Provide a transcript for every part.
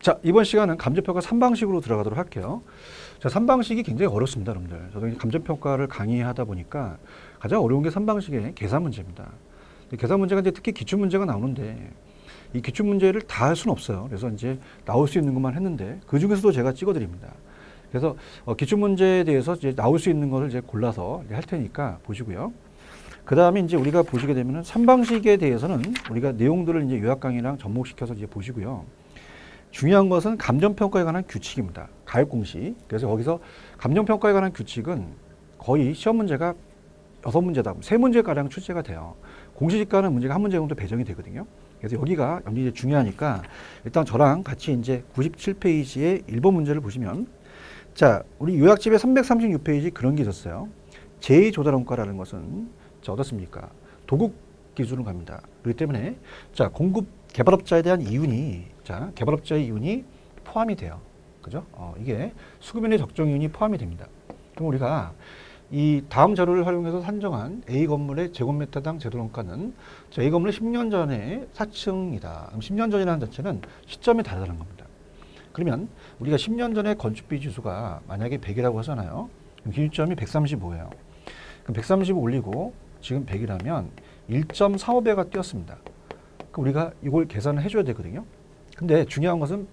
자, 이번 시간은 감정평가 3방식으로 들어가도록 할게요. 자, 3방식이 굉장히 어렵습니다, 여러분들. 저도 감정평가를 강의하다 보니까 가장 어려운 게 3방식의 계산 문제입니다. 계산 문제가 이제 특히 기출문제가 나오는데 이 기출문제를 다 할 수는 없어요. 그래서 이제 나올 수 있는 것만 했는데 그 중에서도 제가 찍어드립니다. 그래서 기출문제에 대해서 이제 나올 수 있는 것을 이제 골라서 할 테니까 보시고요. 그 다음에 이제 우리가 보시게 되면은 3방식에 대해서는 우리가 내용들을 이제 요약 강의랑 접목시켜서 이제 보시고요. 중요한 것은 감정평가에 관한 규칙입니다. 가역 공식. 그래서 거기서 감정평가에 관한 규칙은 거의 시험 문제가 6문제다. 3문제가량 출제가 돼요. 공시지가는 문제가 1문제 정도 배정이 되거든요. 그래서 여기가 굉장히 중요하니까 일단 저랑 같이 이제 97페이지의 1번 문제를 보시면 자, 우리 요약집에 336페이지 그런 게 있었어요. 제2조달원가라는 것은 자, 어떻습니까? 도급 기준으로 갑니다. 그렇기 때문에 자, 공급 개발업자에 대한 이윤이 자, 개발업자의 이윤이 포함이 돼요. 그죠? 이게 수급인의 적정 이윤이 포함이 됩니다. 그럼 우리가 이 다음 자료를 활용해서 산정한 A 건물의 제곱미터당 제도원가는 자, A 건물의 10년 전에 4층이다. 그럼 10년 전이라는 자체는 시점이 다르다는 겁니다. 그러면 우리가 10년 전에 건축비 지수가 만약에 100이라고 하잖아요. 그럼 기준점이 135예요. 그럼 135 올리고 지금 100이라면 1.45배가 뛰었습니다. 그럼 우리가 이걸 계산을 해줘야 되거든요. 근데 중요한 것은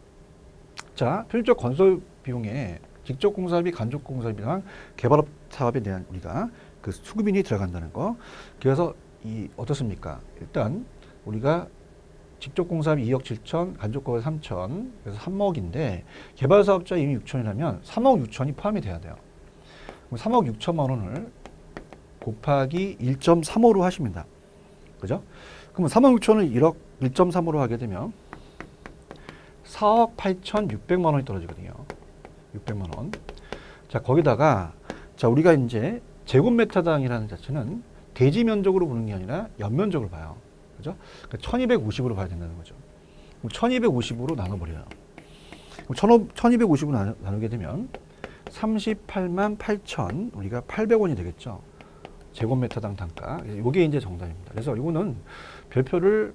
자, 필적 건설 비용에 직접 공사비, 간접 공사비랑 개발업 사업에 대한 우리가 그 수급인이 들어간다는 거. 그래서 이 어떻습니까? 일단 우리가 직접 공사비 2억 7천, 간접 공사비 3천, 그래서 3억인데 개발 사업자 이미 6천이라면 3억 6천이 포함이 돼야 돼요. 그럼 3억 6천만 원을 곱하기 1.35로 하십니다. 그죠? 그러면 3억 6천을 1억 1.3으로 하게 되면 4억 8,600만 원이 떨어지거든요. 600만 원. 자, 거기다가 자, 우리가 이제 제곱미터당이라는 자체는 대지 면적으로 보는 게 아니라 연면적으로 봐요. 그죠? 그러니까 1250으로 봐야 된다는 거죠. 1250으로 나눠버려요. 1250으로 나누게 되면 38만 8천 우리가 800원이 되겠죠. 제곱미터당 단가. 이게 이제 정답입니다. 그래서 이거는 별표를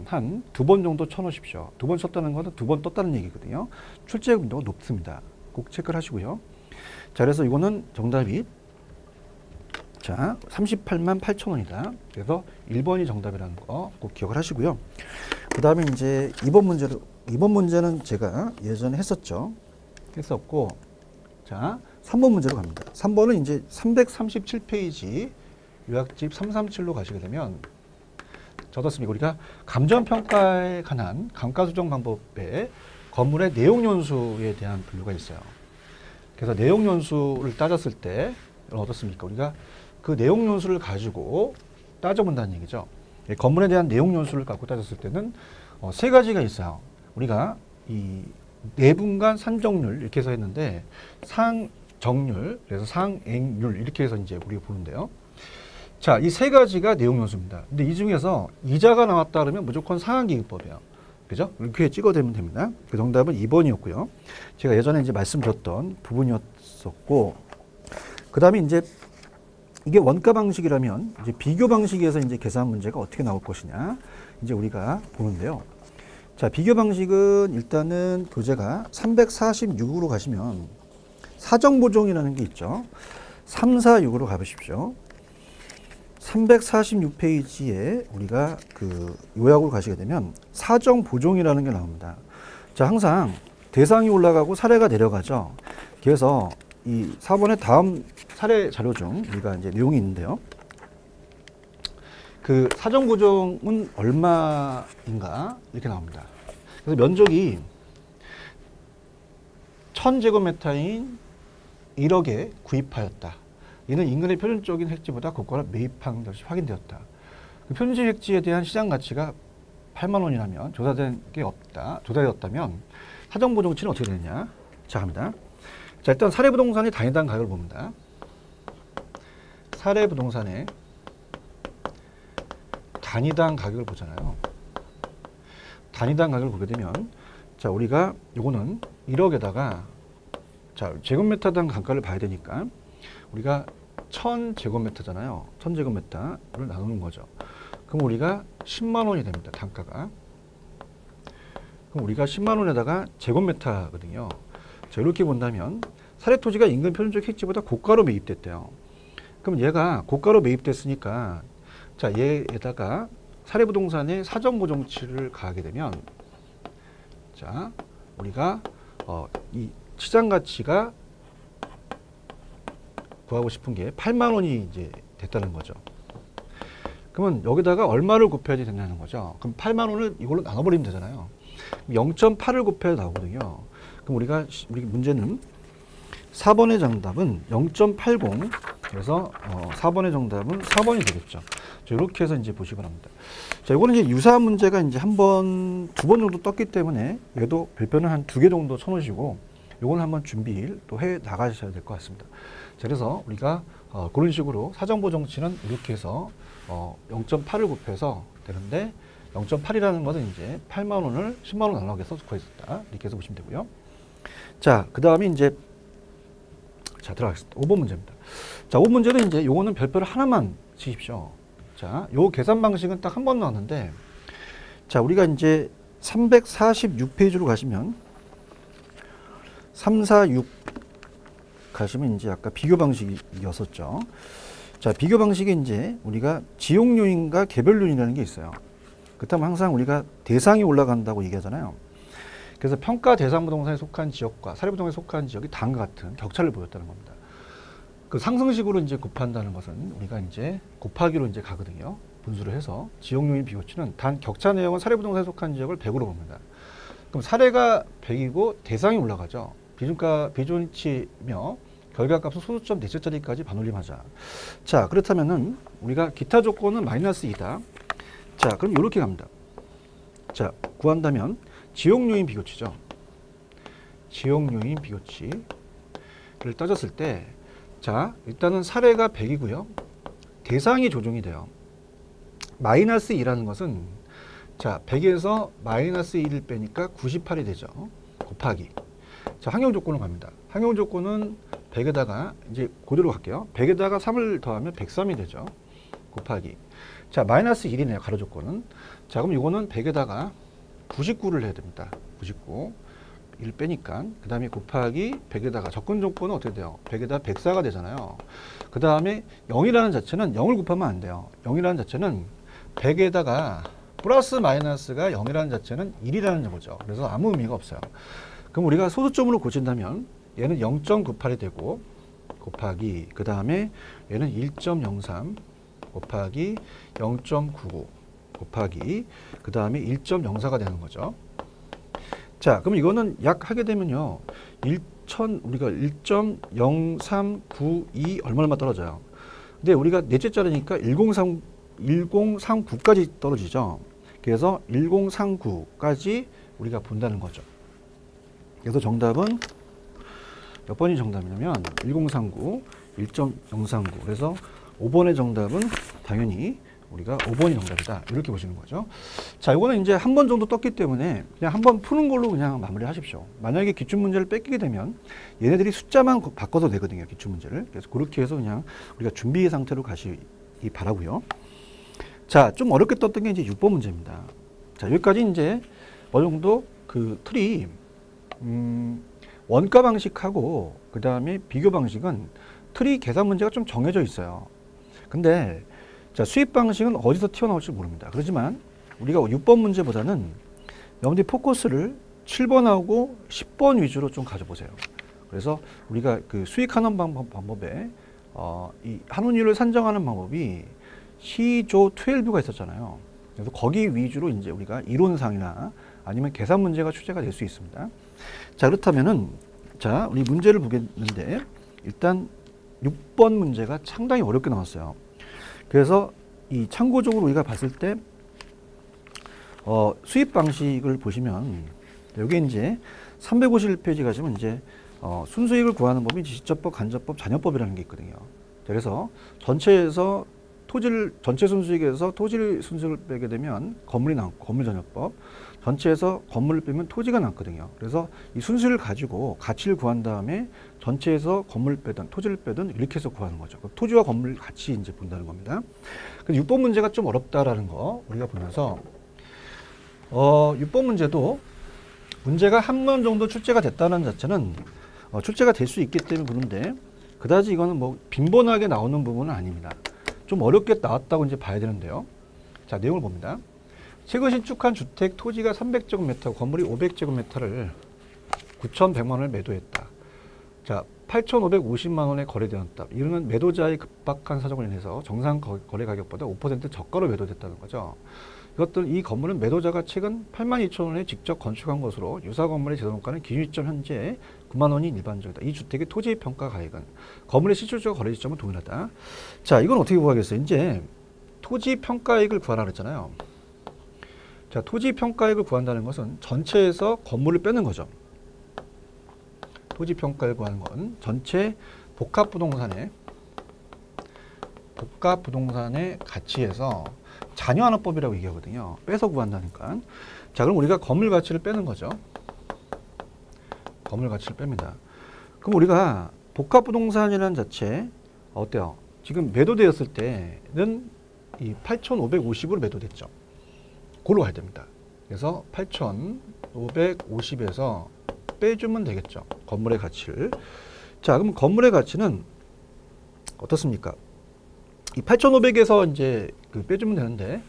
한 2번 정도 쳐놓으십시오. 2번 쳤다는 것은 2번 떴다는 얘기거든요. 출제 빈도가 높습니다. 꼭 체크를 하시고요. 자, 그래서 이거는 정답이 자, 38만 8천 원이다. 그래서 1번이 정답이라는 거 꼭 기억을 하시고요. 그 다음에 이제 2번 문제는 제가 예전에 했었고, 자, 3번 문제로 갑니다. 3번은 이제 337페이지 요약집 337로 가시게 되면 어떻습니까? 우리가 감정평가에 관한 감가수정 방법에 건물의 내용연수에 대한 분류가 있어요. 그래서 내용연수를 따졌을 때 어떻습니까? 우리가 그 내용연수를 가지고 따져본다는 얘기죠. 건물에 대한 내용연수를 갖고 따졌을 때는 세 가지가 있어요. 우리가 이 내분간 산정률 이렇게 해서 했는데 상정률, 그래서 상액률 이렇게 해서 이제 우리가 보는데요. 자, 이 세 가지가 내용연수입니다. 근데 이 중에서 이자가 나왔다 그러면 무조건 상한기금법이에요. 그죠? 이렇게 찍어대면 됩니다. 그 정답은 2번이었고요. 제가 예전에 이제 말씀드렸던 부분이었었고, 그 다음에 이제 이게 원가 방식이라면 이제 비교 방식에서 이제 계산 문제가 어떻게 나올 것이냐 이제 우리가 보는데요. 자, 비교 방식은 일단은 교재가 346으로 가시면 사정보정이라는 게 있죠. 346으로 가보십시오. 346페이지에 우리가 그 요약으로 가시게 되면 사정보정이라는 게 나옵니다. 자, 항상 대상이 올라가고 사례가 내려가죠. 그래서 이 4번의 다음 사례 자료 중 우리가 이제 내용이 있는데요. 그 사정보정은 얼마인가 이렇게 나옵니다. 그래서 면적이 1000제곱미터인 1억에 구입하였다. 이는 인근의 표준적인 획지보다 고가를 매입한 것이 확인되었다. 그 표준적 획지에 대한 시장 가치가 8만 원이라면 조사된 게 없다. 조사되었다면 사정보정 가치는 어떻게 되느냐? 자, 갑니다. 자, 일단 사례부동산의 단위당 가격을 봅니다. 사례부동산의 단위당 가격을 보잖아요. 단위당 가격을 보게 되면 자, 우리가 요거는 1억에다가 자, 제곱미터당 단가를 봐야 되니까 우리가 1000제곱미터잖아요. 1000제곱미터를 나누는 거죠. 그럼 우리가 10만 원이 됩니다. 단가가. 그럼 우리가 10만 원에다가 제곱미터거든요. 자, 이렇게 본다면 사례 토지가 인근 표준적 획지보다 고가로 매입됐대요. 그럼 얘가 고가로 매입됐으니까 자, 얘에다가 사례 부동산의 사전 보정치를 가하게 되면 자, 우리가 이 시장 가치가 구하고 싶은 게 8만 원이 이제 됐다는 거죠. 그러면 여기다가 얼마를 곱해야 된다는 거죠. 그럼 8만 원을 이걸로 나눠버리면 되잖아요. 0.8을 곱해야 나오거든요. 그럼 우리 문제는 4번의 정답은 0.80. 그래서 4번의 정답은 4번이 되겠죠. 자, 이렇게 해서 이제 보시기 바랍니다. 자, 이거는 이제 유사한 문제가 이제 한 번, 두 번 정도 떴기 때문에 얘도 별표는 한 2개 정도 쳐놓으시고 요거는 한번 준비를 또 해 나가셔야 될 것 같습니다. 자, 그래서 우리가 그런 식으로 사전보정치는 이렇게 해서 0.8을 곱해서 되는데 0.8이라는 것은 이제 8만 원을 10만 원 나누기 해서 구했었다. 이렇게 해서 보시면 되고요. 자, 그 다음에 이제 자, 들어가겠습니다. 5번 문제입니다. 자, 5번 문제는 이제 요거는 별표를 하나만 치십시오. 자, 요 계산 방식은 딱 한 번 나왔는데 자, 우리가 이제 346페이지로 가시면 346 가시면 이제 아까 비교 방식이었었죠. 자, 비교 방식에 이제 우리가 지역 요인과 개별 요인이라는 게 있어요. 그렇다면 항상 우리가 대상이 올라간다고 얘기하잖아요. 그래서 평가 대상 부동산에 속한 지역과 사례 부동산에 속한 지역이 다음과 같은 격차를 보였다는 겁니다. 그 상승식으로 이제 곱한다는 것은 우리가 이제 곱하기로 이제 가거든요. 분수를 해서 지역 요인 비교치는 단 격차 내역은 사례 부동산에 속한 지역을 100으로 봅니다. 그럼 사례가 100이고 대상이 올라가죠. 비중치며 결과값은 소수점 넷째 자리까지 반올림하자. 자, 그렇다면은 우리가 기타 조건은 마이너스 2다. 자, 그럼 이렇게 갑니다. 자, 구한다면 지역 요인 비교치죠. 지역 요인 비교치를 따졌을 때 자, 일단은 사례가 100이고요. 대상이 조정이 돼요. 마이너스 2라는 것은 자, 100에서 마이너스 1을 빼니까 98이 되죠. 곱하기. 자, 환경 조건으로 갑니다. 환경 조건은 100에다가 이제 그대로 갈게요. 100에다가 3을 더하면 103이 되죠. 곱하기. 자, 마이너스 1이네요. 가로 조건은. 자, 그럼 이거는 100에다가 99를 해야 됩니다. 99. 1 빼니까. 그 다음에 곱하기 100에다가 접근 조건은 어떻게 돼요? 100에다가 104가 되잖아요. 그 다음에 0이라는 자체는 0을 곱하면 안 돼요. 0이라는 자체는 100에다가 플러스 마이너스가 0이라는 자체는 1이라는 거죠. 그래서 아무 의미가 없어요. 그럼 우리가 소수점으로 고친다면 얘는 0.98이 되고 곱하기 그 다음에 얘는 1.03 곱하기 0.99 곱하기 그 다음에 1.04가 되는 거죠. 자, 그럼 이거는 약 하게 되면요. 우리가 1.0392 얼마 떨어져요. 근데 우리가 넷째 자리니까 1039까지 떨어지죠. 그래서 1039까지 우리가 본다는 거죠. 그래서 정답은 몇 번이 정답이냐면 1039, 1.039. 그래서 5번의 정답은 당연히 우리가 5번이 정답이다. 이렇게 보시는 거죠. 자, 이거는 이제 한 번 정도 떴기 때문에 그냥 한번 푸는 걸로 그냥 마무리 하십시오. 만약에 기출문제를 뺏기게 되면 얘네들이 숫자만 바꿔서 내거든요. 기출문제를. 그래서 그렇게 해서 그냥 우리가 준비 상태로 가시기 바라고요. 자, 좀 어렵게 떴던 게 이제 6번 문제입니다. 자, 여기까지 이제 어느 정도 그 틀이 원가 방식하고 그 다음에 비교 방식은 틀이 계산 문제가 좀 정해져 있어요. 근데 자, 수입 방식은 어디서 튀어나올지 모릅니다. 그렇지만 우리가 6번 문제보다는 여러분들이 포커스를 7번하고 10번 위주로 좀 가져보세요. 그래서 우리가 그 수익하는 방법에 이 한원율을 산정하는 방법이 시조 12가 있었잖아요. 그래서 거기 위주로 이제 우리가 이론상이나 아니면 계산 문제가 출제가 될 수 있습니다. 자, 그렇다면은 자, 우리 문제를 보겠는데 일단 6번 문제가 상당히 어렵게 나왔어요. 그래서 이 참고적으로 우리가 봤을 때 수입 방식을 보시면 여기 이제 351페이지 가시면 이제 순수익을 구하는 법이 지적법, 간접법, 잔여법이라는 게 있거든요. 그래서 전체 순수익에서 토지 순수익을 빼게 되면 건물이 남고 건물잔여법, 전체에서 건물을 빼면 토지가 남거든요. 그래서 이 순수익을 가지고 가치를 구한 다음에 전체에서 건물을 빼든 토지를 빼든 이렇게 해서 구하는 거죠. 토지와 건물 같이 이제 본다는 겁니다. 그래서 6번 문제가 좀 어렵다라는 거 우리가 보면서 6번 문제도 문제가 한 번 정도 출제가 됐다는 자체는 출제가 될 수 있기 때문에 그런데 그다지 이거는 뭐 빈번하게 나오는 부분은 아닙니다. 좀 어렵게 나왔다고 이제 봐야 되는데요. 자, 내용을 봅니다. 최근 신축한 주택 토지가 300제곱미터, 건물이 500제곱미터를 9,100만 원을 매도했다. 자, 8,550만 원에 거래되었다. 이는 매도자의 급박한 사정으로 인해서 정상 거래 가격보다 5% 저가로 매도됐다는 거죠. 이 건물은 매도자가 최근 82,000원에 직접 건축한 것으로 유사 건물의 재산가는 기준시점 현재 9만 원이 일반적이다. 이 주택의 토지 평가 가액은 건물의 실질적 거래 시점은 동일하다. 자, 이건 어떻게 구하겠어요? 이제 토지 평가액을 구하라 그랬잖아요. 자, 토지 평가액을 구한다는 것은 전체에서 건물을 빼는 거죠. 토지 평가액을 구하는 건 전체 복합 부동산의 가치에서 잔여하나법이라고 얘기하거든요. 빼서 구한다니까. 자, 그럼 우리가 건물 가치를 빼는 거죠. 건물 가치를 뺍니다. 그럼 우리가 복합 부동산이라는 자체 어때요? 지금 매도되었을 때는 이 8,550으로 매도됐죠. 그걸로 가야 됩니다. 그래서 8,550에서 빼주면 되겠죠. 건물의 가치를. 자, 그럼 건물의 가치는 어떻습니까? 이 8,500에서 이제 빼주면 되는데,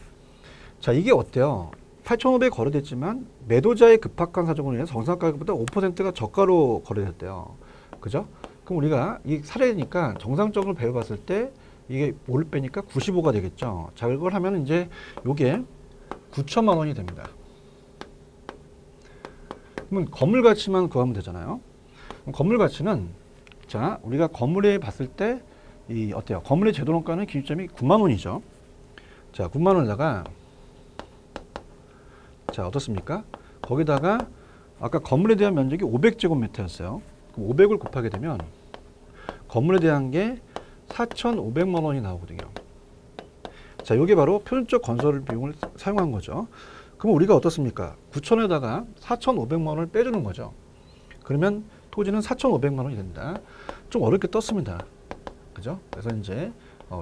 자, 이게 어때요? 8,500 거래됐지만 매도자의 급박한 사정으로 인해서 정상 가격보다 5%가 저가로 거래됐대요. 그죠? 그럼 우리가 이 사례니까 정상적으로 배워봤을 때 이게 뭐를 빼니까 95가 되겠죠. 자, 이걸 하면 이제 요게 9천만 원이 됩니다. 그러면 건물 가치만 구하면 되잖아요. 그럼 건물 가치는, 자, 우리가 건물에 봤을 때 이 어때요? 건물의 제도론가는 기준점이 9만 원이죠. 자, 9만 원에다가, 자, 어떻습니까? 거기다가 아까 건물에 대한 면적이 500제곱미터였어요. 그럼 500을 곱하게 되면 건물에 대한 게 4,500만 원이 나오거든요. 자, 이게 바로 표준적 건설 비용을 사용한 거죠. 그럼 우리가 어떻습니까? 9천에다가 4,500만 원을 빼주는 거죠. 그러면 토지는 4,500만 원이 된다. 좀 어렵게 떴습니다. 그죠? 그래서 이제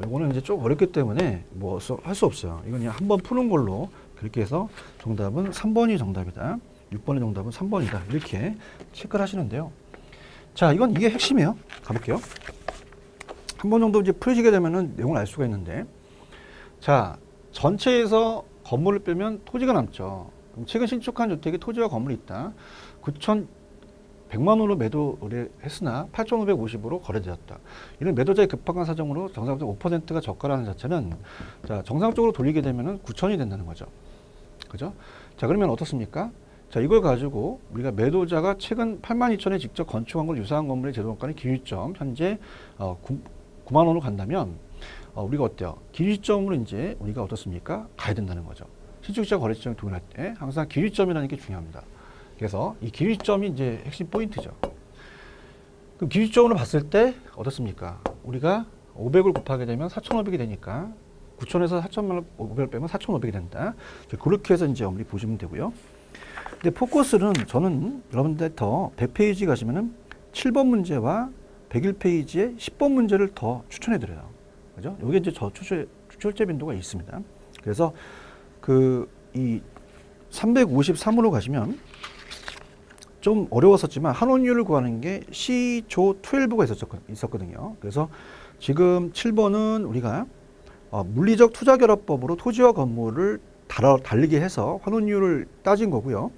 이거는 이제 좀 어렵기 때문에 뭐 할 수 없어요. 이건 그냥 한번 푸는 걸로 그렇게 해서 정답은 3번이 정답이다. 6번의 정답은 3번이다. 이렇게 체크를 하시는데요. 자, 이게 핵심이에요. 가볼게요. 한 번 정도 이제 풀으시게 되면은 내용을 알 수가 있는데, 자, 전체에서 건물을 빼면 토지가 남죠. 그럼 최근 신축한 주택에 토지와 건물이 있다. 9,100만 원으로 매도를 했으나 8,550으로 거래되었다. 이런 매도자의 급박한 사정으로 정상적으로 5%가 저가라는 자체는, 자, 정상적으로 돌리게 되면은 9,000이 된다는 거죠. 그죠? 자, 그러면 어떻습니까? 자, 이걸 가지고 우리가 매도자가 최근 82,000에 직접 건축한 걸 유사한 건물의 제도원가는 기준점 현재 9만 원으로 간다면 우리가 어때요? 기준점으로 이제 우리가 어떻습니까? 가야 된다는 거죠. 신축시장 거래시장을 동일할 때 항상 기준점이라는 게 중요합니다. 그래서 이 기준점이 이제 핵심 포인트죠. 그럼 기준점으로 봤을 때 어떻습니까? 우리가 500을 곱하게 되면 4,500이 되니까 9,000에서 4,500을 빼면 4,500이 된다. 그렇게 해서 이제 어머니 보시면 되고요. 근데 포커스는 저는 여러분들 더 100페이지 가시면은 7번 문제와 101페이지에 10번 문제를 더 추천해 드려요. 그죠? 여기 이제 저 출제 빈도가 있습니다. 그래서 이 353으로 가시면 좀 어려웠었지만 한원율을 구하는 게 시조 12가 있었거든요. 그래서 지금 7번은 우리가 물리적 투자결합법으로 토지와 건물을 다르게 해서 환원율을 따진 거고요.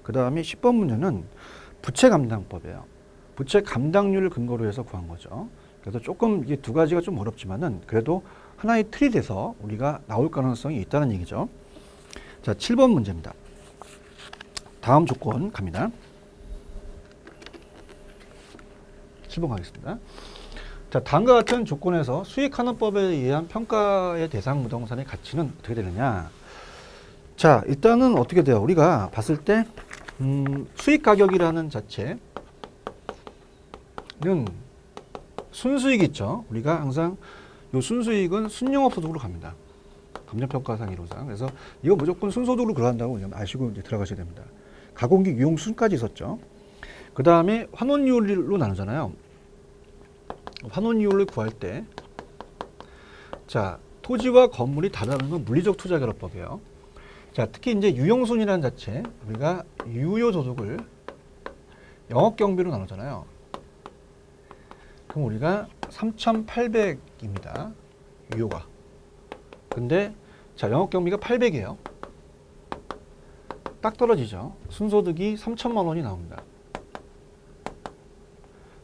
그 다음에 10번 문제는 부채감당법이에요. 부채 감당률을 근거로 해서 구한 거죠. 그래서 조금 이게 두 가지가 좀 어렵지만은 그래도 하나의 틀이 돼서 우리가 나올 가능성이 있다는 얘기죠. 자, 7번 문제입니다. 다음 조건 갑니다. 7번 가겠습니다. 자, 다음과 같은 조건에서 수익환원법에 의한 평가의 대상 부동산의 가치는 어떻게 되느냐. 자, 일단은 어떻게 돼요? 우리가 봤을 때 수익 가격이라는 자체는 순수익이 있죠. 우리가 항상 이 순수익은 순영업소득으로 갑니다. 감정평가상 1호상. 그래서 이거 무조건 순소득으로 들어간다고 아시고 이제 들어가셔야 됩니다. 가공기 유용순까지 있었죠. 그 다음에 환원율로 나누잖아요. 환원율을 구할 때, 자, 토지와 건물이 다르다는 건 물리적 투자결합법이에요. 자, 특히 이제 유형순이라는 자체, 우리가 유효소득을 영업경비로 나누잖아요. 그럼 우리가 3,800입니다. 유효가. 근데 자, 영업경비가 800이에요. 딱 떨어지죠. 순소득이 3천만 원이 나옵니다.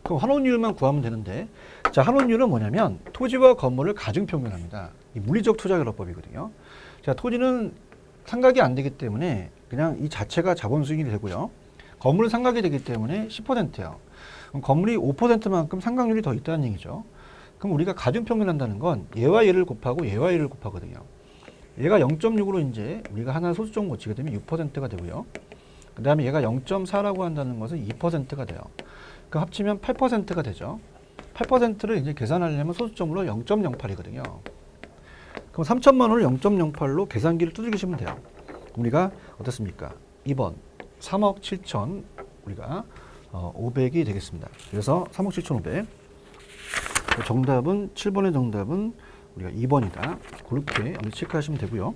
그럼 환원율만 구하면 되는데, 자, 환원율은 뭐냐면 토지와 건물을 가중평균합니다. 이 물리적 투자결합법이거든요. 자, 토지는 상각이 안 되기 때문에 그냥 이 자체가 자본수익이 되고요. 건물은 상각이 되기 때문에 10%예요. 그럼 건물이 5%만큼 상각률이 더 있다는 얘기죠. 그럼 우리가 가중평균한다는 건 얘와 얘를 곱하고 얘와 얘를 곱하거든요. 얘가 0.6으로 이제 우리가 하나 소수점 고치게 되면 6%가 되고요. 그 다음에 얘가 0.4라고 한다는 것은 2%가 돼요. 그럼 합치면 8%가 되죠. 8%를 이제 계산하려면 소수점으로 0.08이거든요. 그럼 3천만 원을 0.08로 계산기를 두들기시면 돼요. 우리가 어떻습니까? 2번 3억 7천 우리가 500이 되겠습니다. 그래서 3억 7천 500. 정답은 7번의 정답은 우리가 2번이다. 그렇게 체크하시면 되고요.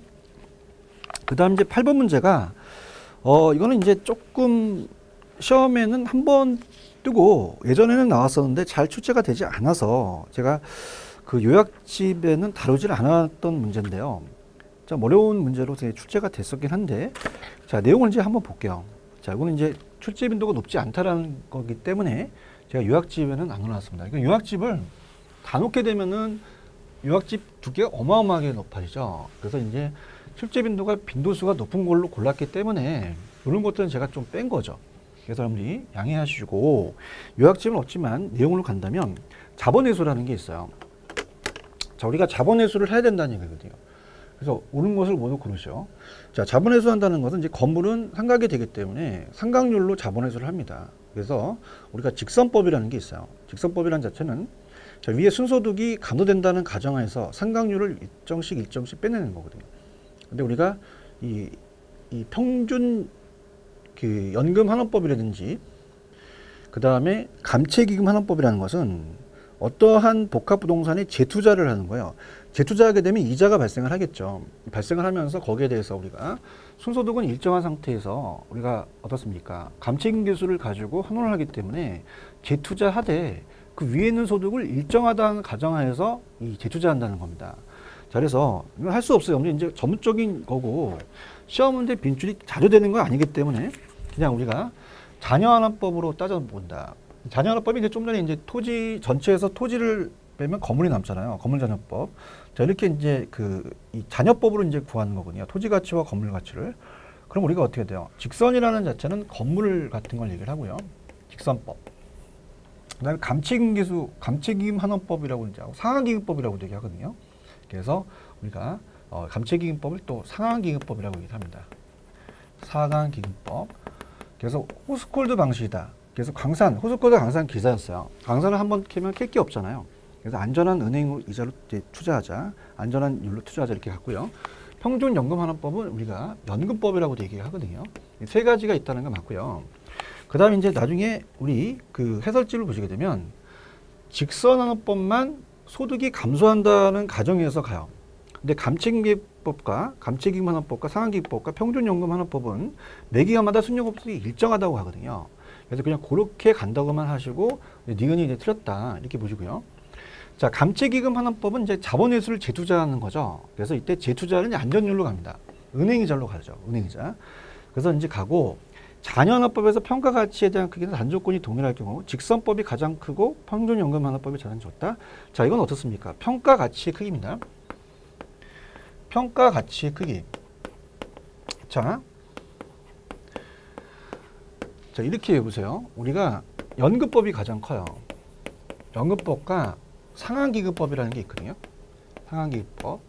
그 다음 이제 8번 문제가 이거는 이제 조금 시험에는 한 번 뜨고 예전에는 나왔었는데 잘 출제가 되지 않아서 제가 그 요약집에는 다루질 않았던 문제인데요. 좀 어려운 문제로 출제가 됐었긴 한데, 자, 내용을 이제 한번 볼게요. 자, 이거는 이제 출제 빈도가 높지 않다라는 거기 때문에 제가 요약집에는 안 넣어놨습니다. 그러니까 요약집을 다 놓게 되면은 요약집 두께가 어마어마하게 높아지죠. 그래서 이제 출제 빈도가 빈도수가 높은 걸로 골랐기 때문에 이런 것들은 제가 좀 뺀 거죠. 그래서 여러분들이 양해하시고, 요약집은 없지만 내용으로 간다면 자본회수라는 게 있어요. 자, 우리가 자본회수를 해야 된다는 얘기거든요. 그래서 옳은 것을 모두 고르죠. 자, 자본회수 한다는 것은 이제 건물은 상각이 되기 때문에 상각률로 자본회수를 합니다. 그래서 우리가 직선법이라는 게 있어요. 직선법이라는 자체는 자, 위에 순소득이 감소된다는 가정하에서 상각률을 일정씩 빼내는 거거든요. 근데 우리가 이 평균 그 연금 환원법이라든지 그 다음에 감채기금 환원법이라는 것은 어떠한 복합 부동산에 재투자를 하는 거예요. 재투자하게 되면 이자가 발생을 하겠죠. 발생을 하면서 거기에 대해서 우리가 순소득은 일정한 상태에서 우리가 어떻습니까? 감채기금 기술을 가지고 환원을 하기 때문에 재투자하되 그 위에 있는 소득을 일정하다는 가정하에서 이 재투자한다는 겁니다. 자, 그래서 이건 할 수 없어요. 이제 전문적인 거고 시험 문제 빈출이 자주 되는 건 아니기 때문에 그냥 우리가 자녀환원법으로 따져본다. 자녀환원법이 이제 좀 전에 이제 토지 전체에서 토지를 빼면 건물이 남잖아요. 건물자녀법. 자, 이렇게 이제 이 자녀법으로 이제 구하는 거거든요. 토지 가치와 건물 가치를. 그럼 우리가 어떻게 돼요? 직선이라는 자체는 건물 같은 걸 얘기를 하고요. 직선법. 그다음에 감채기금 환원법이라고 이제 하고 상환기금법이라고 얘기하거든요. 그래서 우리가 감채기금법을 또 상환기금법이라고 얘기합니다. 상환기금법. 그래서 호스콜드 방식이다. 그래서 호스콜드 강산 기사였어요. 강산을 한번 캐면 캘 게 없잖아요. 그래서 안전한 은행 이자로 투자하자, 안전한 율로 투자하자 이렇게 갔고요. 평균 연금 환원법은 우리가 연금법이라고 얘기하거든요. 세 가지가 있다는 거 맞고요. 그 다음에 이제 나중에 우리 그 해설집을 보시게 되면 직선 환원법만 소득이 감소한다는 가정에서 가요. 근데 감채기금법과 감채기금 환원법과 상환기금법과 평균연금 환원법은 매기간마다 순요금수이 일정하다고 하거든요. 그래서 그냥 그렇게 간다고만 하시고 니은이 이제 틀렸다 이렇게 보시고요. 자, 감채기금 환원법은 이제 자본회수를 재투자하는 거죠. 그래서 이때 재투자는 안전율로 갑니다. 은행이자로 가죠. 은행이자. 그래서 이제 가고 자녀환원법에서 평가 가치에 대한 크기는 단조건이 동일할 경우 직선법이 가장 크고 평균연금 환원법이 가장 적다. 자, 이건 어떻습니까? 평가 가치의 크기입니다. 평가 가치의 크기. 자, 이렇게 해보세요. 우리가 연금법이 가장 커요. 연금법과 상환기금법이라는 게 있거든요. 상환기금법.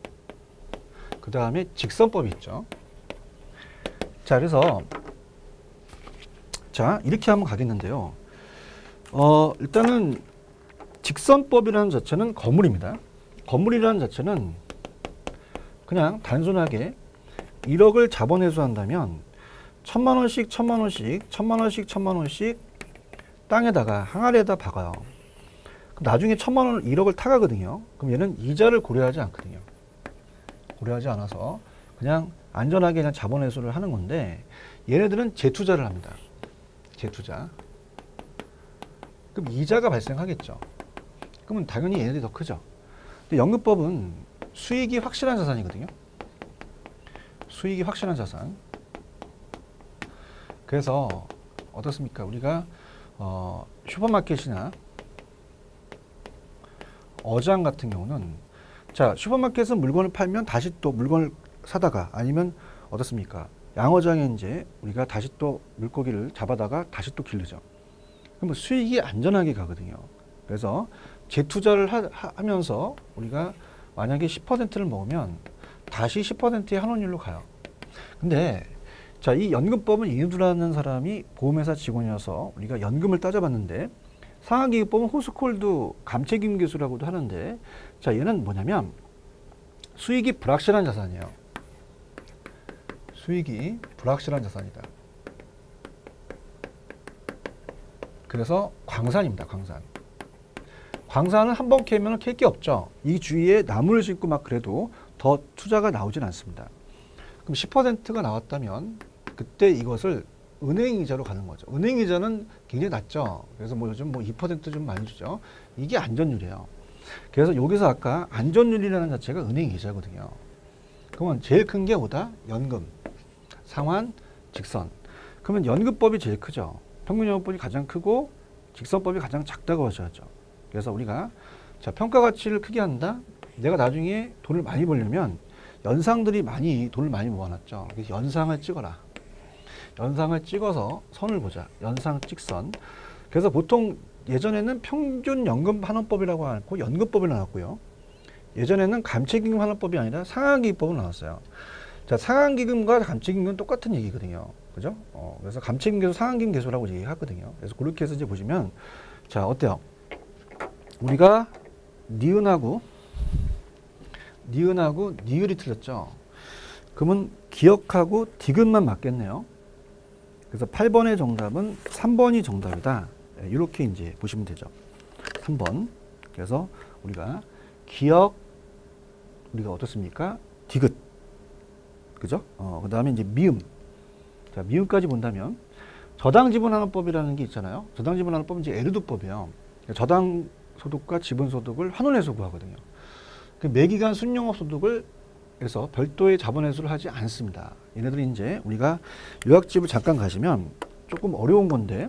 그 다음에 직선법이 있죠. 자, 그래서 자, 이렇게 한번 가겠는데요. 일단은 직선법이라는 자체는 건물입니다. 건물이라는 자체는 그냥 단순하게 1억을 자본회수한다면 1,000만 원씩 1,000만 원씩 1,000만 원씩 1,000만 원씩 땅에다가 항아리에다 박아요. 그럼 나중에 1,000만 원 1억을 타가거든요. 그럼 얘는 이자를 고려하지 않거든요. 고려하지 않아서 그냥 안전하게 그냥 자본 회수를 하는 건데 얘네들은 재투자를 합니다. 재투자. 그럼 이자가 발생하겠죠. 그러면 당연히 얘네들이 더 크죠. 근데 연금법은 수익이 확실한 자산이거든요. 수익이 확실한 자산. 그래서 어떻습니까? 우리가 슈퍼마켓이나 어장 같은 경우는 자 슈퍼마켓은 물건을 팔면 다시 또 물건을 사다가 아니면 어떻습니까? 양어장에 이제 우리가 다시 또 물고기를 잡아다가 다시 또 기르죠. 그럼 수익이 안전하게 가거든요. 그래서 재투자를 하면서 우리가 만약에 10%를 먹으면 다시 10%의 환원율로 가요. 근데 자, 이 연금법은 이누라는 사람이 보험회사 직원이어서 우리가 연금을 따져봤는데 상하기금법은 호스콜드 감채기금 개수라고도 하는데 자, 얘는 뭐냐면 수익이 불확실한 자산이에요. 수익이 불확실한 자산이다. 그래서 광산입니다. 광산. 광산은 한 번 캐면 캘 게 없죠. 이 주위에 나무를 심고 막 그래도 더 투자가 나오진 않습니다. 그럼 10%가 나왔다면 그때 이것을 은행이자로 가는 거죠. 은행이자는 굉장히 낮죠. 그래서 뭐 요즘 뭐 2% 좀 많이 주죠. 이게 안전율이에요. 그래서 여기서 아까 안전율이라는 자체가 은행이자거든요. 그러면 제일 큰 게 뭐다? 연금, 상환, 직선. 그러면 연금법이 제일 크죠. 평균연금법이 가장 크고 직선법이 가장 작다고 하셔야죠. 그래서 우리가 자 평가 가치를 크게 한다. 내가 나중에 돈을 많이 벌려면 연상들이 많이 돈을 많이 모아놨죠. 그래서 연상을 찍어라. 연상을 찍어서 선을 보자. 연상 찍선. 그래서 보통 예전에는 평균 연금 환원법이라고 하고 연금법이 나왔고요. 예전에는 감채기금 환원법이 아니라 상한기금법이 나왔어요. 자, 상한기금과 감채기금은 똑같은 얘기거든요. 그죠? 그래서 감채기금 개수, 상한기금 개수라고 얘기하거든요. 그래서 그렇게 해서 이제 보시면 자, 어때요? 우리가 니은하고 니을이 틀렸죠. 그러면 기억하고 디귿만 맞겠네요. 그래서 8번의 정답은 3번이 정답이다. 이렇게 이제 보시면 되죠. 3번. 그래서 우리가 기억, 우리가 어떻습니까? 디귿. 그죠? 그 다음에 이제 미음. 자, 미음까지 본다면 저당지분환원법이라는 게 있잖아요. 저당지분환원법은 이제 에르두법이에요. 저당 소득과 지분 소득을 환원해서 구하거든요. 그 매기간 순영업 소득을 해서 별도의 자본 회수를 하지 않습니다. 얘네들이 이제 우리가 요약집을 잠깐 가시면 조금 어려운 건데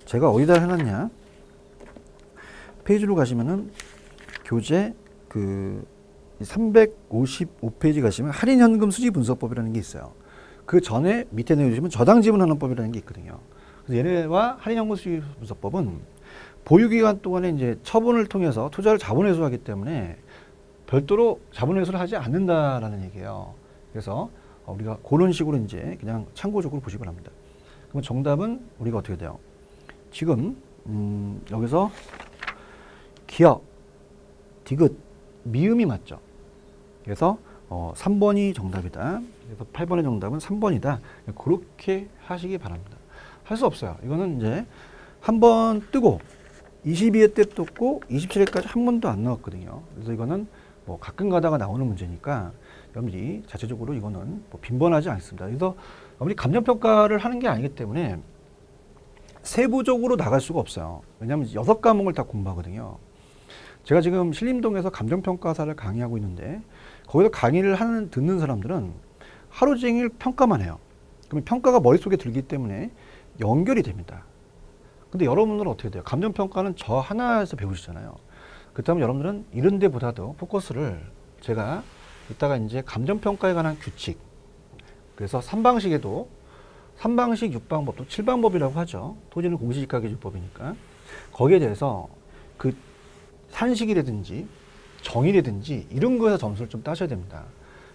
제가 어디다 해놨냐? 페이지로 가시면은 교재 그 355페이지 가시면 할인현금 수지 분석법이라는 게 있어요. 그 전에 밑에 내려주시면 저당지분환원법이라는 게 있거든요. 그래서 얘네와 할인현금 수지 분석법은 보유기간 동안에 이제 처분을 통해서 투자를 자본 회수하기 때문에 별도로 자본 회수를 하지 않는다라는 얘기예요. 그래서 우리가 그런 식으로 이제 그냥 참고적으로 보시기 바랍니다. 그러면 정답은 우리가 어떻게 돼요? 지금 여기서 기억, 디귿, 미음이 맞죠. 그래서 3번이 정답이다. 그래서 8번의 정답은 3번이다. 그렇게 하시기 바랍니다. 할 수 없어요. 이거는 이제 한 번 뜨고 22회 때 떴고 27회까지 한 번도 안 나왔거든요. 그래서 이거는 뭐 가끔 가다가 나오는 문제니까 여러분들이 자체적으로 이거는 뭐 빈번하지 않습니다. 그래서 여러분이 감정평가를 하는 게 아니기 때문에 세부적으로 나갈 수가 없어요. 왜냐하면 6과목을 다 공부하거든요. 제가 지금 신림동에서 감정평가사를 강의하고 있는데 거기서 강의를 듣는 사람들은 하루 종일 평가만 해요. 그러면 평가가 머릿속에 들기 때문에 연결이 됩니다. 근데 여러분들은 어떻게 돼요? 감정평가는 저 하나에서 배우시잖아요. 그렇다면 여러분들은 이런 데보다도 포커스를 제가 이따가 이제 감정평가에 관한 규칙, 그래서 3방식에도 3방식, 6방법도 7방법이라고 하죠. 토지는 공시지가계주법이니까. 거기에 대해서 그 산식이라든지 정의라든지 이런 거에서 점수를 좀 따셔야 됩니다.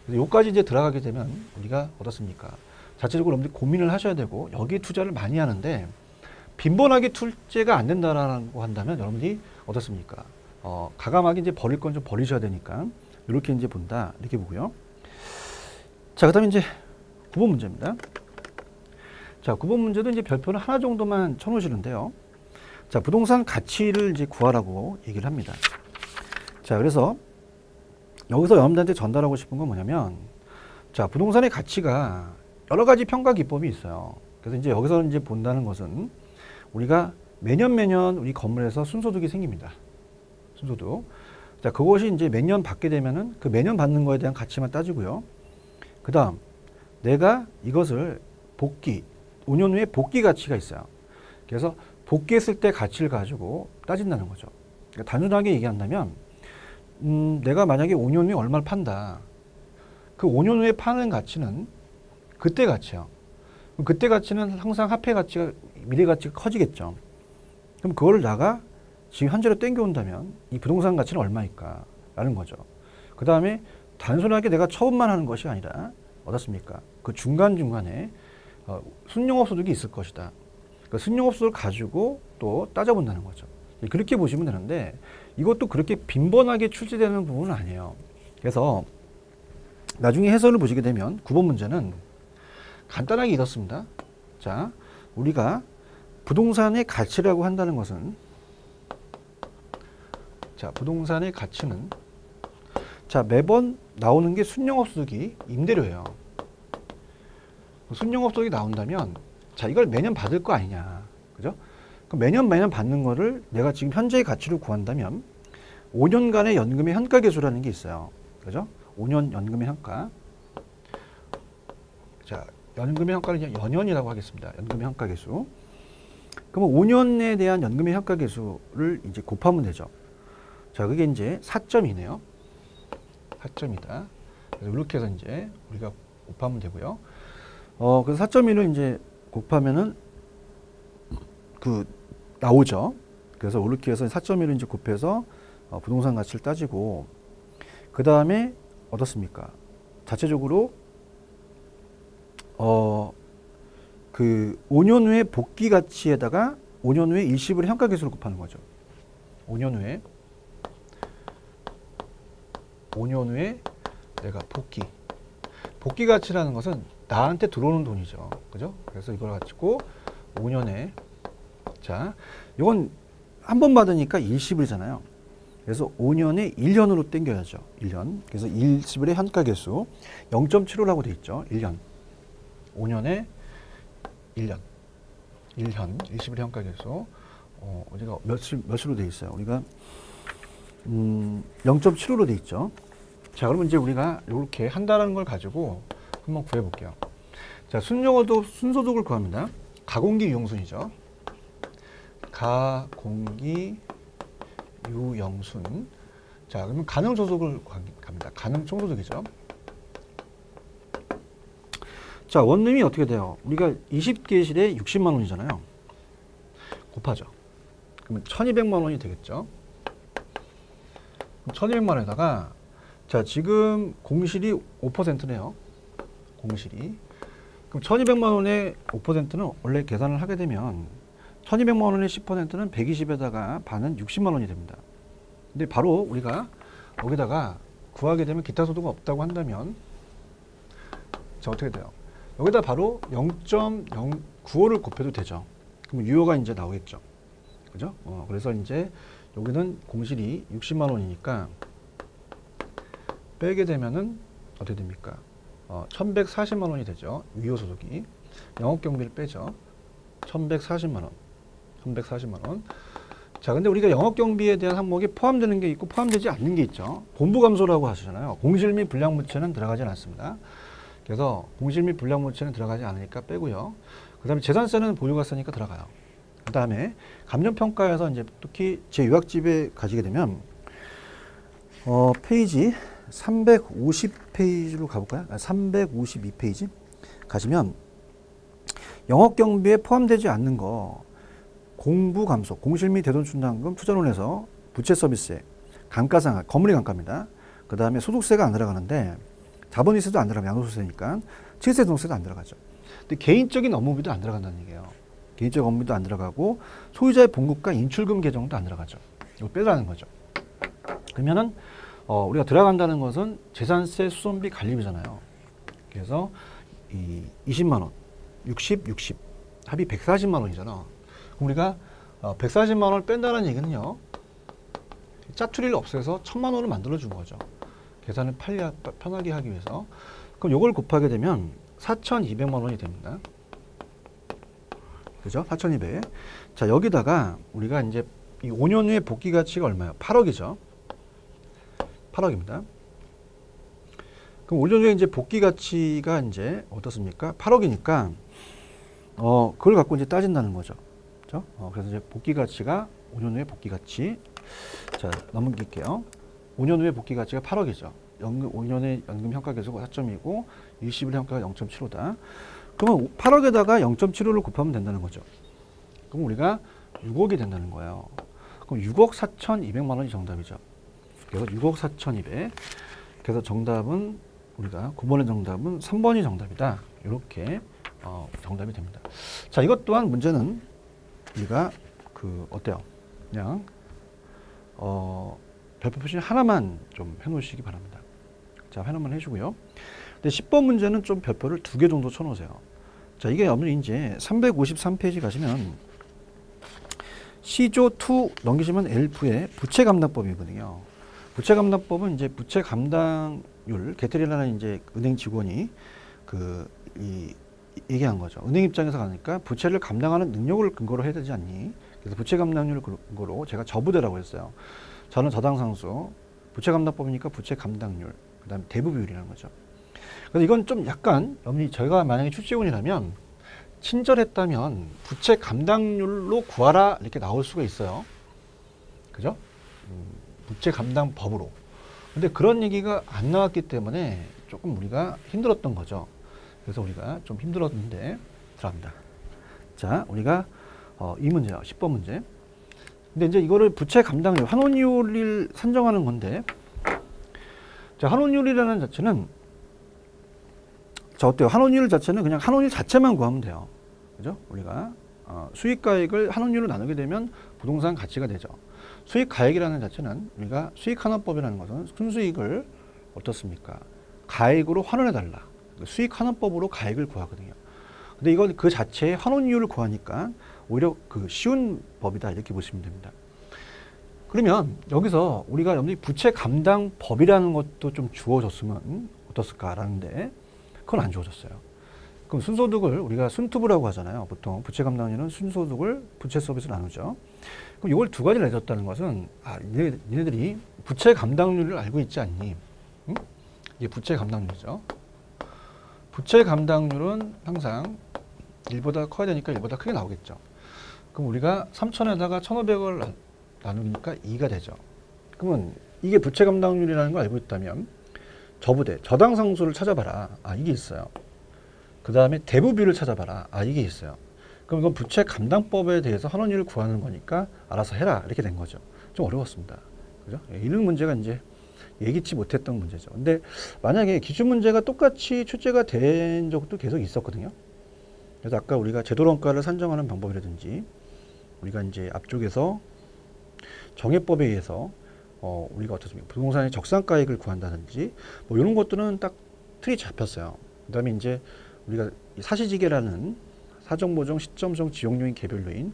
그래서 여기까지 이제 들어가게 되면 우리가 어떻습니까? 자체적으로 여러분들이 고민을 하셔야 되고 여기에 투자를 많이 하는데 빈번하게 투자가 안 된다라고 한다면 여러분들이 어떻습니까? 가감하게 이제 버릴 건 좀 버리셔야 되니까 이렇게 이제 본다. 이렇게 보고요. 자, 그 다음에 이제 9번 문제입니다. 자, 9번 문제도 이제 별표는 하나 정도만 쳐놓으시는데요. 자, 부동산 가치를 이제 구하라고 얘기를 합니다. 자, 그래서 여기서 여러분들한테 전달하고 싶은 건 뭐냐면, 자, 부동산의 가치가 여러 가지 평가 기법이 있어요. 그래서 이제 여기서 이제 본다는 것은 우리가 매년 우리 건물에서 순소득이 생깁니다. 순소득. 자, 그것이 이제 매년 받게 되면은 그 매년 받는 거에 대한 가치만 따지고요. 그 다음, 내가 이것을 5년 후에 복귀 가치가 있어요. 그래서 복귀했을 때 가치를 가지고 따진다는 거죠. 그러니까 단순하게 얘기한다면, 내가 만약에 5년 후에 얼마를 판다. 그 5년 후에 파는 가치는 그때 가치예요. 그때 가치는 항상 화폐 가치가, 미래 가치가 커지겠죠. 그럼 그걸 나가 지금 현재로 땡겨온다면 이 부동산 가치는 얼마일까? 라는 거죠. 그 다음에 단순하게 내가 처분만 하는 것이 아니라 어떻습니까? 그 중간중간에 순용업 소득이 있을 것이다. 그 순용업 소득을 가지고 또 따져본다는 거죠. 그렇게 보시면 되는데 이것도 그렇게 빈번하게 출제되는 부분은 아니에요. 그래서 나중에 해설을 보시게 되면 9번 문제는 간단하게 이렇습니다. 자, 우리가 부동산의 가치라고 한다는 것은, 자, 부동산의 가치는, 자, 매번 나오는 게 순용업 소득이 임대료예요. 순용업 소득이 나온다면, 자, 이걸 매년 받을 거 아니냐. 그죠? 그럼 매년 받는 거를 내가 지금 현재의 가치로 구한다면 5년간의 연금의 현가계수라는 게 있어요. 그죠? 5년 연금의 현가. 자, 연금의 현가를 그냥 연연이라고 하겠습니다. 연금의 현가계수. 그러면 5년에 대한 연금의 현가계수를 이제 곱하면 되죠. 자, 그게 이제 4점이네요. 4점이다. 그래서 이렇게 해서 이제 우리가 곱하면 되고요. 그래서 4.1을 이제 곱하면은 나오죠. 그래서 이렇게 해서 4.1을 이제 곱해서 부동산 가치를 따지고, 그 다음에 어떻습니까? 자체적으로 그 5년 후에 복귀 가치에다가 5년 후에 일시불의 현가계수를 곱하는 거죠. 5년 후에 내가 복귀 가치라는 것은 나한테 들어오는 돈이죠. 그죠? 그래서 이걸 가지고 5년에, 자, 이건 한 번 받으니까 일시불이잖아요. 그래서 5년에 1년으로 땡겨야죠. 1년. 그래서 일시불의 현가계수 0.75라고 돼 있죠. 1년. 5년에 1년. 일시불의 현가계수. 어디가 몇으로 돼 있어요? 우리가 0.75로 돼 있죠. 자, 그러면 이제 우리가 이렇게 한다는 걸 가지고 한번 구해볼게요. 자, 순소득을 구합니다. 가공기 유용순이죠. 가공기 유영순. 자, 그러면 가능소득을 갑니다. 가능총소득이죠. 자, 원룸이 어떻게 돼요? 우리가 20개실에 60만 원이잖아요. 곱하죠. 그러면 1200만 원이 되겠죠. 1200만 원에다가, 자, 지금 공실이 5%네요. 공실이. 그럼 1200만 원의 5%는 원래 계산을 하게 되면 1200만 원의 10%는 120에다가 반은 60만 원이 됩니다. 근데 바로 우리가 여기다가 구하게 되면 기타 소득은 없다고 한다면, 자, 어떻게 돼요? 여기다 바로 0.095를 곱해도 되죠. 그럼 유효가 이제 나오겠죠. 그죠? 그래서 이제 여기는 공실이 60만 원이니까 빼게 되면은 어떻게 됩니까? 1140만 원이 되죠. 유효소득이. 영업경비를 빼죠. 1140만 원. 1140만 원. 자, 근데 우리가 영업경비에 대한 항목이 포함되는 게 있고 포함되지 않는 게 있죠. 본부감소라고 하시잖아요. 공실 및 불량물체는 들어가지 않습니다. 그래서 공실 및 불량물체는 들어가지 않으니까 빼고요. 그 다음에 재산세는 보유가세니까 들어가요. 그 다음에 감정평가에서 이제 특히 제 요약집에 가시게 되면 페이지 350페이지로 가볼까요? 352페이지 가시면 영업경비에 포함되지 않는 거, 공부감소, 공실 및 대손충당금, 투자론에서 부채서비스세, 감가상각, 건물의 감가입니다. 그 다음에 소득세가 안 들어가는데 자본이세도 안 들어가면 양도소득세니까 취득세등록세도 안 들어가죠. 근데 개인적인 업무비도 안 들어간다는 얘기예요. 개인적 업무비도 안 들어가고 소유자의 봉급과 인출금 계정도 안 들어가죠. 이거 빼라는 거죠. 그러면은 우리가 들어간다는 것은 재산세, 수선비, 관리비잖아요. 그래서 이 20만 원, 60 합이 140만 원이잖아. 그럼 우리가 140만 원을 뺀다는 얘기는요, 짜투리를 없애서 1000만 원을 만들어 준 거죠. 계산을 편하게 하기 위해서. 그럼 요걸 곱하게 되면 4,200만 원이 됩니다. 그죠? 4,200. 자, 여기다가 우리가 이제 이 5년 후에 복귀 가치가 얼마예요? 8억이죠. 8억입니다. 그럼 5년 후에 이제 복귀 가치가 이제 어떻습니까? 8억이니까 그걸 갖고 이제 따진다는 거죠. 그죠? 그래서 이제 복귀 가치가 5년 후에 복귀 가치. 자, 넘길게요. 5년 후에 복귀 가치가 8억이죠. 5년의 연금 평가 계수가 4점이고 일시불 평가가 0.75다. 그러면 8억에다가 0.75를 곱하면 된다는 거죠. 그럼 우리가 6억이 된다는 거예요. 그럼 6억 4,200만 원이 정답이죠. 그래서 6억 4,200. 그래서 정답은 우리가 9번의 정답은 3번이 정답이다. 이렇게 정답이 됩니다. 자, 이것 또한 문제는 우리가 어때요? 그냥 별표 표시 하나만 좀 해놓으시기 바랍니다. 자, 하나만 해주고요. 근데 10번 문제는 좀 별표를 2개 정도 쳐놓으세요. 자, 이게 이제 353페이지 가시면 C조 2 넘기시면 L9의 부채 감당법이거든요. 부채 감당법은 이제 부채 감당률, 게테리라는 이제 은행 직원이 얘기한 거죠. 은행 입장에서 가니까 부채를 감당하는 능력을 근거로 해야 되지 않니? 그래서 부채 감당률을 근거로 제가 저부대라고 했어요. 저는 저당상수, 부채 감당법이니까 부채 감당률, 그 다음에 대부 비율이라는 거죠. 그래서 이건 좀 약간, 저희가 만약에 출제원이라면 친절했다면 부채 감당률로 구하라 이렇게 나올 수가 있어요. 그죠? 부채 감당법으로. 근데 그런 얘기가 안 나왔기 때문에 조금 우리가 힘들었던 거죠. 그래서 우리가 좀 힘들었는데 들어갑니다. 자, 우리가 이 문제요. 10번 문제. 근데 이제 이거를 부채 감당률, 환원율을 산정하는 건데, 자, 환원율이라는 자체는, 자, 어때요? 환원율 자체는 그냥 환원율 자체만 구하면 돼요. 그죠? 우리가 수익가액을 환원율로 나누게 되면 부동산 가치가 되죠. 수익가액이라는 자체는 우리가 수익환원법이라는 것은 순수익을 어떻습니까? 가액으로 환원해달라. 수익환원법으로 가액을 구하거든요. 근데 이건 그 자체의 환원율을 구하니까 오히려 쉬운 법이다 이렇게 보시면 됩니다. 그러면 여기서 우리가 여러분들이 부채 감당법이라는 것도 좀 주어졌으면 어떻을까라는데 그건 안 주어졌어요. 그럼 순소득을 우리가 순투부라고 하잖아요. 보통 부채 감당률은 순소득을 부채 서비스로 나누죠. 그럼 이걸 두 가지를 내줬다는 것은 니네들이 부채 감당률을 알고 있지 않니? 응? 이게 부채 감당률이죠. 부채 감당률은 항상 1보다 커야 되니까 1보다 크게 나오겠죠. 그럼 우리가 3,000에다가 1,500을 나누니까 2가 되죠. 그러면 이게 부채 감당률이라는 걸 알고 있다면 저부대, 저당상수를 찾아봐라. 이게 있어요. 그 다음에 대부비율을 찾아봐라. 이게 있어요. 그럼 이건 부채 감당법에 대해서 환원율을 구하는 거니까 알아서 해라. 이렇게 된 거죠. 좀 어려웠습니다. 그죠? 이런 문제가 이제 예기치 못했던 문제죠. 근데 만약에 기출 문제가 똑같이 출제가 된 적도 계속 있었거든요. 그래서 아까 우리가 제도원가를 산정하는 방법이라든지 우리가 이제 앞쪽에서 정해법에 의해서 우리가 어떻습니까? 부동산의 적산가액을 구한다든지 뭐 이런 것들은 딱 틀이 잡혔어요. 그 다음에 이제 우리가 사시지계라는 사정보정, 시점성, 지역요인, 개별요인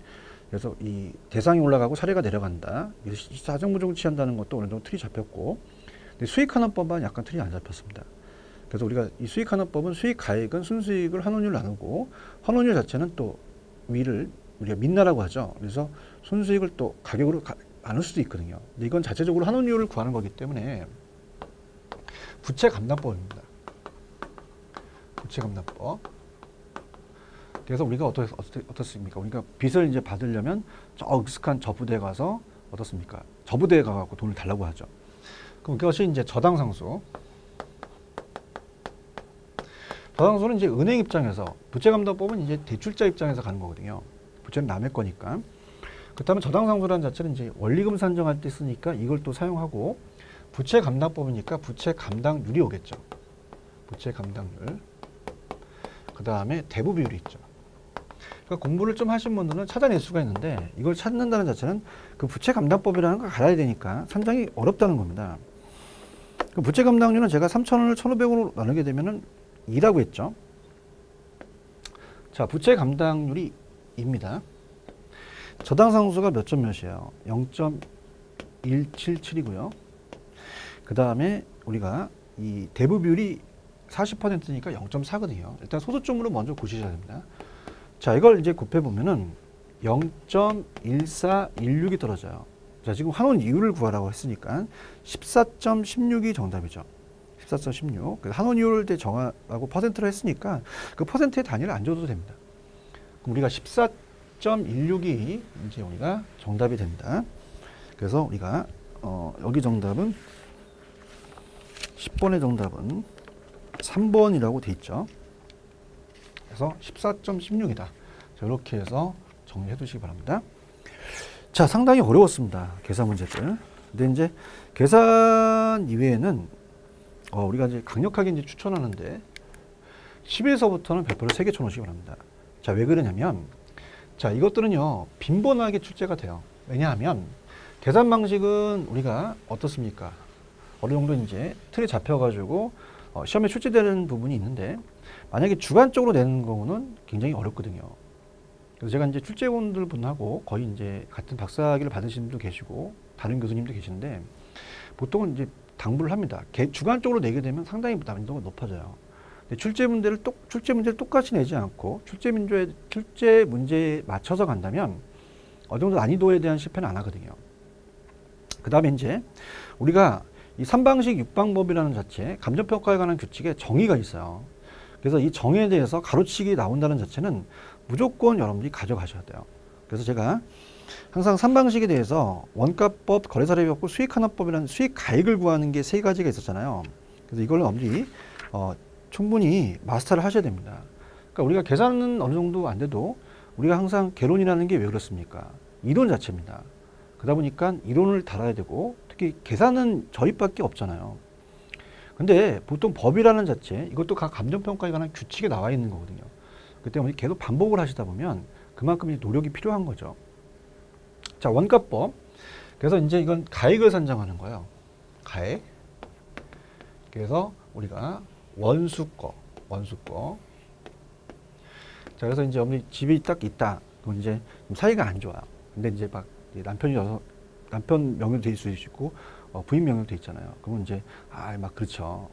그래서 이 대상이 올라가고 사례가 내려간다. 사정보정을 취한다는 것도 어느 정도 틀이 잡혔고 근데 수익환원법은 약간 틀이 안 잡혔습니다. 그래서 우리가 이 수익환원법은 수익가액은 순수익을 환원율 나누고 환원율 자체는 또 위를 우리가 민나라고 하죠. 그래서 순수익을 또 가격으로 나눌 수도 있거든요. 근데 이건 자체적으로 환원율을 구하는 거기 때문에 부채 감당법입니다. 부채 감당법. 그래서 우리가 어떻습니까? 우리가 빚을 이제 받으려면 저 익숙한 저부대에 가서 어떻습니까? 저부대에 가갖고 돈을 달라고 하죠. 그럼 그것이 이제 저당상수. 저당상수는 이제 은행 입장에서 부채 감당법은 이제 대출자 입장에서 가는 거거든요. 부채는 남의 거니까. 그렇다면 저당상수라는 자체는 이제 원리금 산정할 때 쓰니까 이걸 또 사용하고 부채 감당법이니까 부채 감당률이 오겠죠. 부채 감당률. 그 다음에 대부 비율이 있죠. 그러니까 공부를 좀 하신 분들은 찾아낼 수가 있는데 이걸 찾는다는 자체는 그 부채 감당법이라는 걸 알아야 되니까 산정이 어렵다는 겁니다. 그 부채 감당률은 제가 3,000원을 1,500원으로 나누게 되면은 2라고 했죠. 자, 부채 감당률이 2입니다. 저당상수가 몇 점 몇이에요? 0.177이고요. 그 다음에 우리가 이 대부 비율이 40%니까 0.4거든요. 일단 소수점으로 먼저 고치셔야 됩니다. 자, 이걸 이제 곱해보면은 0.1416이 떨어져요. 자, 지금 환원 이율을 구하라고 했으니까 14.16이 정답이죠. 14.16. 환원 이율을 정하라고 퍼센트로 했으니까 그 퍼센트의 단위를 안 줘도 됩니다. 그럼 우리가 14.16이 이제 우리가 정답이 됩니다. 그래서 우리가 여기 정답은 10번의 정답은 3번이라고 돼 있죠. 그래서 14.16이다. 자, 이렇게 해서 정리해 두시기 바랍니다. 자, 상당히 어려웠습니다. 계산 문제들. 근데 이제 계산 이외에는 우리가 이제 강력하게 이제 추천하는데 10에서부터는 100%를 3개 쳐놓으시기 바랍니다. 자, 왜 그러냐면 자, 이것들은요 빈번하게 출제가 돼요. 왜냐하면 계산 방식은 우리가 어떻습니까? 어느 정도 이제 틀에 잡혀가지고 시험에 출제되는 부분이 있는데 만약에 주관적으로 내는 경우는 굉장히 어렵거든요. 그래서 제가 이제 출제원들 분하고 거의 이제 같은 박사학위를 받으신 분도 계시고 다른 교수님도 계신데 보통은 이제 당부를 합니다. 주관적으로 내게 되면 상당히 난이도가 높아져요. 근데 출제 문제를 똑같이 내지 않고 출제 문제에 맞춰서 간다면 어느 정도 난이도에 대한 실패는 안 하거든요. 그 다음에 이제 우리가 이 3방식 6방법이라는 자체, 감정평가에 관한 규칙에 정의가 있어요. 그래서 이 정의에 대해서 가로치기 나온다는 자체는 무조건 여러분들이 가져가셔야 돼요. 그래서 제가 항상 3방식에 대해서 원가법, 거래사례비법, 수익하나법이라는 수익 가액을 구하는 게 3가지가 있었잖아요. 그래서 이걸 여러분들이 충분히 마스터를 하셔야 됩니다. 그러니까 우리가 계산은 어느 정도 안 돼도 우리가 항상 개론이라는 게 왜 그렇습니까? 이론 자체입니다. 그러다 보니까 이론을 달아야 되고 특히 계산은 저희밖에 없잖아요. 근데 보통 법이라는 자체, 이것도 각 감정평가에 관한 규칙에 나와 있는 거거든요. 그 때문에 계속 반복을 하시다 보면 그만큼 노력이 필요한 거죠. 자, 원가법. 그래서 이제 이건 가액을 산정하는 거예요. 가액. 그래서 우리가 원수거. 자, 그래서 이제 어머니 집이 딱 있다. 그럼 이제 사이가 안 좋아요. 근데 이제 막 남편 명의로 돼 있을 수 있고 부인 명의로 돼 있잖아요. 그러면 이제 막 그렇죠.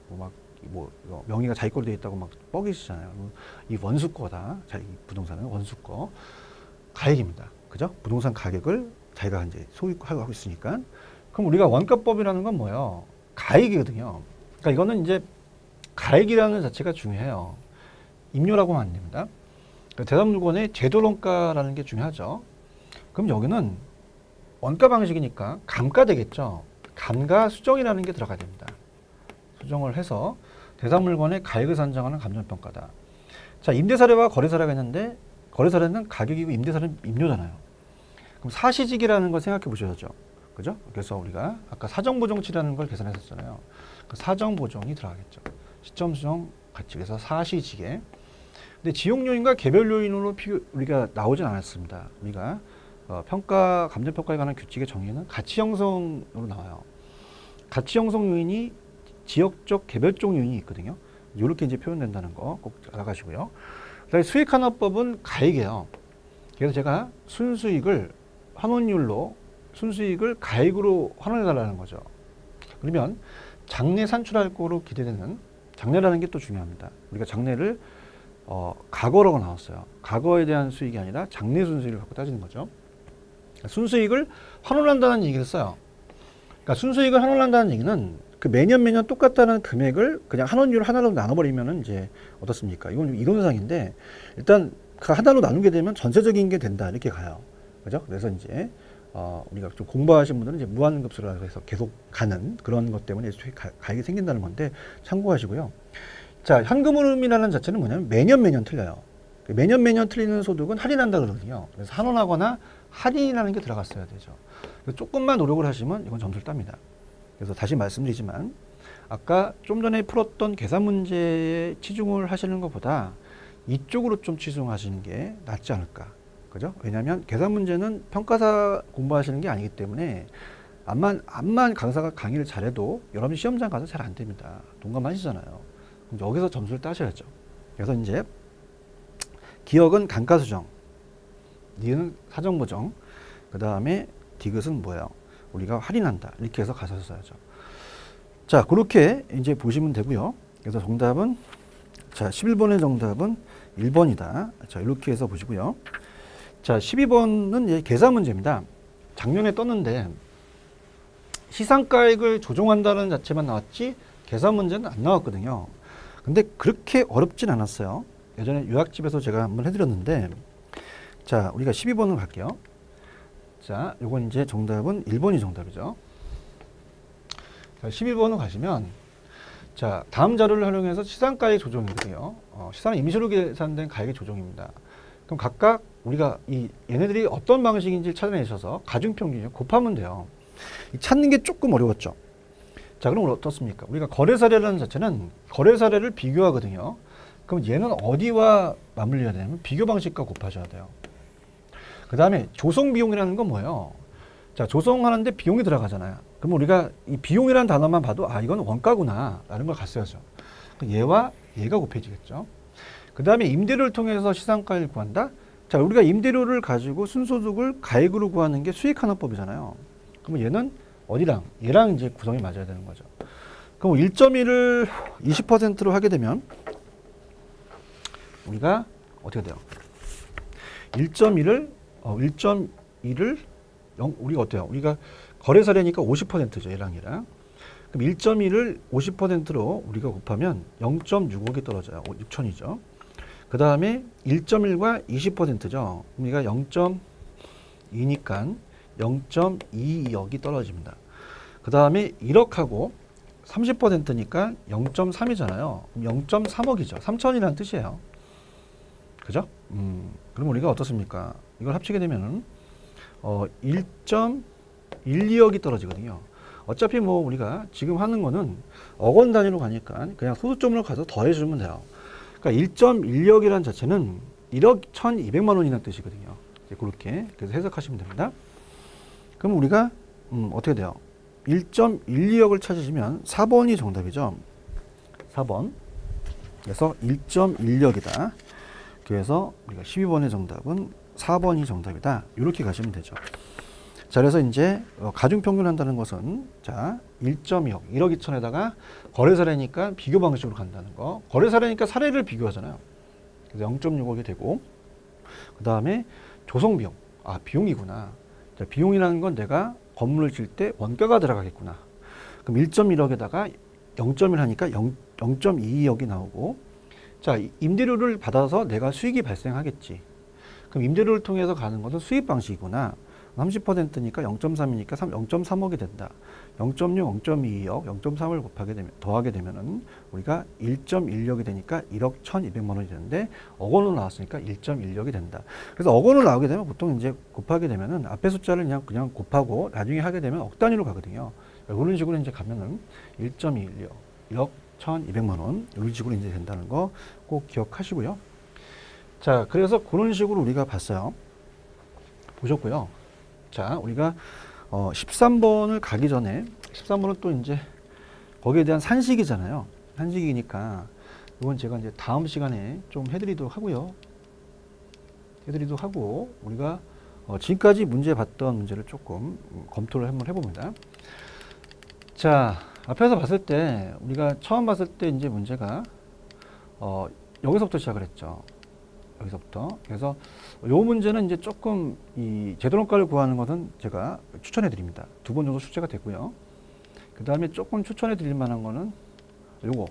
명의가 자기 거로 돼 있다고 막 뻐기시잖아요. 이 원수거다. 자기 부동산은 원수거 가액입니다. 그죠? 부동산 가격을 자기가 이제 소유하고 있으니까. 그럼 우리가 원가법이라는 건 뭐예요? 가액이거든요. 그러니까 이거는 이제 가액이라는 자체가 중요해요. 임료라고 하면 안 됩니다. 대상물건의 제도원가라는 게 중요하죠. 그럼 여기는 원가 방식이니까 감가 되겠죠. 감가 수정이라는 게 들어가야 됩니다. 수정을 해서 대상물건의 가액을 산정하는 감정평가다. 자, 임대사례와 거래사례가 있는데 거래사례는 가격이고 임대사례는 임료잖아요. 그럼 사시직이라는 걸 생각해 보셔야죠. 그죠? 그래서 우리가 아까 사정보정치라는 걸 계산했었잖아요. 그 사정보정이 들어가겠죠. 시점 수정 같이 그래서 사시직에. 근데 지용요인과 개별요인으로 우리가 나오진 않았습니다. 우리가 감정평가에 관한 규칙의 정의는 가치 형성으로 나와요. 가치 형성 요인이 지역적 개별적 요인이 있거든요. 이렇게 이제 표현된다는 거 꼭 알아가시고요. 그다음에 수익환원법은 가액이에요. 그래서 제가 순수익을 환원율로 순수익을 가액으로 환원해달라는 거죠. 그러면 장래 산출할 거로 기대되는 장래라는 게 또 중요합니다. 우리가 장래를 과거라고 나왔어요. 과거에 대한 수익이 아니라 장래 순수익을 갖고 따지는 거죠. 순수익을 환원한다는 얘기를 써요. 그러니까 순수익을 환원한다는 얘기는 그 매년 똑같다는 금액을 그냥 환원율 하나로 나눠버리면은 이제 어떻습니까? 이건 이론상인데 일단 그 하나로 나누게 되면 전체적인 게 된다 이렇게 가요. 그죠? 그래서 이제 우리가 좀 공부하신 분들은 이제 무한급수라 해서 계속 가는 그런 것 때문에 가액이 생긴다는 건데 참고하시고요. 자, 현금흐름이라는 자체는 뭐냐면 매년 틀려요. 매년 틀리는 소득은 할인한다 그러거든요. 그래서 환원하거나 할인이라는 게 들어갔어야 되죠. 조금만 노력을 하시면 이건 점수를 땁니다. 그래서 다시 말씀드리지만 아까 좀 전에 풀었던 계산 문제에 치중을 하시는 것보다 이쪽으로 좀 치중하시는 게 낫지 않을까. 그죠? 왜냐하면 계산 문제는 평가사 공부하시는 게 아니기 때문에 암만 강사가 강의를 잘해도 여러분 시험장 가서 잘 안 됩니다. 동감하시잖아요. 그럼 여기서 점수를 따셔야죠. 그래서 이제 기억은 감가수정, 니은 사정보정, 그 다음에 디귿은 뭐예요? 우리가 할인한다. 이렇게 해서 가서 써야죠. 자, 그렇게 이제 보시면 되고요. 그래서 정답은 자, 11번의 정답은 1번이다. 자, 이렇게 해서 보시고요. 자, 12번은 이제 계산 문제입니다. 작년에 떴는데 시상가액을 조정한다는 자체만 나왔지 계산 문제는 안 나왔거든요. 근데 그렇게 어렵진 않았어요. 예전에 유학집에서 제가 한번 해드렸는데, 자, 우리가 12번을 갈게요. 자, 요건 이제 정답은 1번이 정답이죠. 자, 12번을 가시면, 자, 다음 자료를 활용해서 시상가액 조정이고요. 시상은 임시로 계산된 가액의 조정입니다. 그럼 각각 우리가 얘네들이 어떤 방식인지 찾아내셔서 가중평균 곱하면 돼요. 찾는 게 조금 어려웠죠. 자, 그럼 어떻습니까? 우리가 거래 사례라는 자체는 거래 사례를 비교하거든요. 그럼 얘는 어디와 맞물려야 되냐면 비교 방식과 곱하셔야 돼요. 그 다음에 조성 비용이라는 건 뭐예요? 자, 조성하는데 비용이 들어가잖아요. 그럼 우리가 이 비용이라는 단어만 봐도 아, 이건 원가구나 라는 걸 갔어야죠. 얘와 얘가 곱해지겠죠. 그 다음에 임대료를 통해서 시상가를 구한다. 자, 우리가 임대료를 가지고 순소득을 가액으로 구하는 게 수익환원법이잖아요. 그럼 얘는 어디랑 얘랑 이제 구성이 맞아야 되는 거죠. 그럼 1.1을 20%로 하게 되면 우리가 어떻게 돼요? 1.1을 우리가 어때요? 우리가 거래 사례니까 50%죠. 얘랑 얘랑. 그럼 1.1을 50%로 우리가 곱하면 0.65이 떨어져요. 6천이죠. 그 다음에 1.1과 20%죠. 우리가 0.2니까 0.2억이 떨어집니다. 그 다음에 1억하고 30%니까 0.3이잖아요. 0.3억이죠. 3천이라는 뜻이에요. 그죠? 그럼 우리가 어떻습니까? 이걸 합치게 되면은 1.12억이 떨어지거든요. 어차피 뭐 우리가 지금 하는 거는 억원 단위로 가니까 그냥 소수점으로 가서 더해주면 돼요. 그러니까 1.12억이라는 자체는 1억 1,200만 원이라는 뜻이거든요. 그렇게 그래서 해석하시면 됩니다. 그럼 우리가 어떻게 돼요? 1.12억을 찾으시면 4번이 정답이죠. 4번. 그래서 1.12억이다. 그래서 우리가 12번의 정답은 4번이 정답이다. 이렇게 가시면 되죠. 자, 그래서 이제 가중평균 한다는 것은 자 1.2억, 1억 2천에다가 거래 사례니까 비교 방식으로 간다는 거. 거래 사례니까 사례를 비교하잖아요. 그래서 0.6억이 되고 그 다음에 조성 비용. 아, 비용이구나. 자, 비용이라는 건 내가 건물을 질 때 원가가 들어가겠구나. 그럼 1.1억에다가 0.1 하니까 0.22억이 나오고, 자, 임대료를 받아서 내가 수익이 발생하겠지. 그럼 임대료를 통해서 가는 것은 수익 방식이구나. 30%니까 0.3이니까 0.3억이 된다. 0.6, 0.22억, 0.3을 더하게 되면은 우리가 1.1억이 되니까 1억 1,200만 원이 되는데 억 원으로 나왔으니까 1.1억이 된다. 그래서 억 원으로 나오게 되면 보통 이제 곱하게 되면은 앞에 숫자를 그냥 곱하고 나중에 하게 되면 억 단위로 가거든요. 이런 식으로 이제 가면은 1.1억, 1억 1,200만 원 이런 식으로 이제 된다는 거 꼭 기억하시고요. 자, 그래서 그런 식으로 우리가 봤어요. 보셨고요. 자, 우리가 13번을 가기 전에 13번은 또 이제 거기에 대한 산식이잖아요. 산식이니까 이건 제가 이제 다음 시간에 좀 해드리도록 하고요. 해드리도록 하고 우리가 지금까지 문제 봤던 문제를 조금 검토를 한번 해봅니다. 자, 앞에서 봤을 때 우리가 처음 봤을 때 이제 문제가 여기서부터 시작을 했죠. 여기서부터. 그래서 이 문제는 이제 조금 이 제도론가를 구하는 것은 제가 추천해 드립니다. 2번 정도 출제가 됐고요. 그 다음에 조금 추천해 드릴 만한 거는 요거.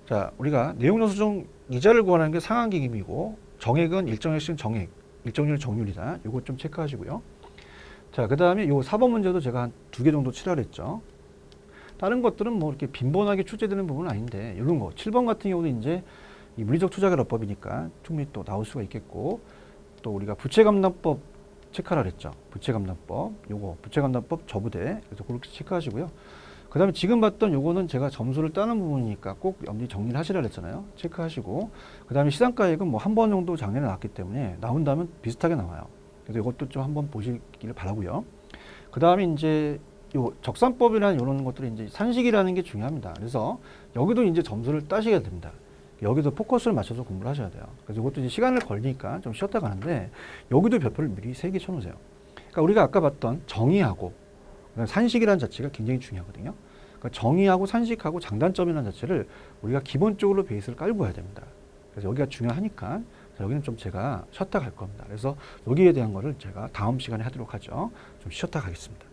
자, 우리가 내용정수정 이자를 구하는 게 상한기금이고 정액은 일정액씩 정액, 일정률 정률이다. 요거 좀 체크하시고요. 자, 그 다음에 요 4번 문제도 제가 한 2개 정도 치라를 했죠. 다른 것들은 뭐 이렇게 빈번하게 출제되는 부분은 아닌데 이런 거 7번 같은 경우는 이제 이 물리적 투자결합법이니까 충분히 또 나올 수가 있겠고, 또 우리가 부채감납법 체크하라 그랬죠. 부채감납법 요거 부채감납법 저부대. 그래서 그렇게 체크하시고요. 그 다음에 지금 봤던 요거는 제가 점수를 따는 부분이니까 꼭 염두에 정리를 하시라 그랬잖아요. 체크하시고, 그 다음에 시상가액은 뭐 한 번 정도 작년에 나왔기 때문에 나온다면 비슷하게 나와요. 그래서 이것도 좀 한번 보시기를 바라고요. 그 다음에 이제 요 적산법이라는 이런 것들이 이제 산식이라는 게 중요합니다. 그래서 여기도 이제 점수를 따시게 됩니다. 여기도 포커스를 맞춰서 공부를 하셔야 돼요. 그래서 이것도 이제 시간을 걸리니까 좀 쉬었다 가는데 여기도 별표를 미리 3개 쳐놓으세요. 그러니까 우리가 아까 봤던 정의하고 산식이라는 자체가 굉장히 중요하거든요. 그러니까 정의하고 산식하고 장단점이라는 자체를 우리가 기본적으로 베이스를 깔고 해야 됩니다. 그래서 여기가 중요하니까 여기는 좀 제가 쉬었다 갈 겁니다. 그래서 여기에 대한 거를 제가 다음 시간에 하도록 하죠. 좀 쉬었다 가겠습니다.